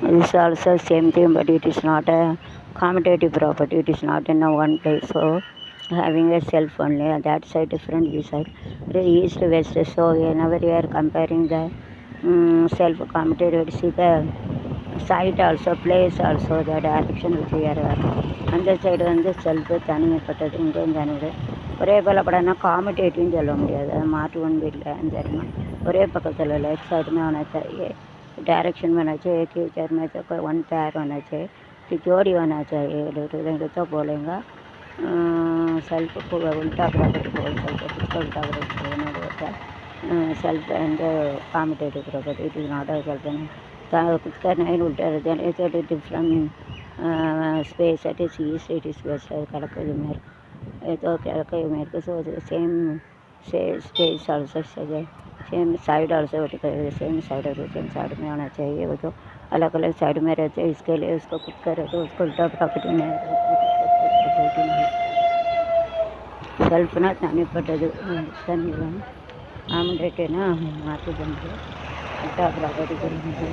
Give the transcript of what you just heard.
This also same thing, but it is not a commutative property. It is not in a one place. So having a self only, that side different, this side. The east, west. So whenever you are comparing the self commutative, see the site also, place also, the direction which we are அந்த side வந்து shelf தனிமைப்பட்டது, இங்கேயும் தனிது. ஒரே போல் படம்னா காமிட்டேட்டிவ்னு சொல்ல முடியாது, அது மாற்று ஒன்று இல்லை. சரிம்மா, ஒரே பக்கத்தில் लेफ्ट साइड में होना चाहिए, डायरेक्शन में होना चाहिए, फ्यूचर में तो कोई वन पैर होना चाहिए, तिजोरी होना चाहिए. रेंडु तो बोलेगा सेल्फ को उल्टा प्रॉपर्टी बोल सकते, किसका उल्टा प्रॉपर्टी बोलने होता है. Self and competitive property, it is not a self and खुद का नहीं उल्टा रहता है. It's a different space, it is east, it is west, किழக்கு மேற்கு, तो किழக்கு மேற்கு. So same space also, same side also, same side में होना चाहिए. वो तो अलग अलग साइड में रहते हैं, इसके लिए उसको खुद करे तो उसको उल्टा प्रॉपर्टी में सेल्फना தனிப்பட்டது தனிதான் ஆம்லேட்டேனா மாற்றி பண்ணுறது உல்ட்டா ப்ராப்பர்ட்டி கொடுக்குறது.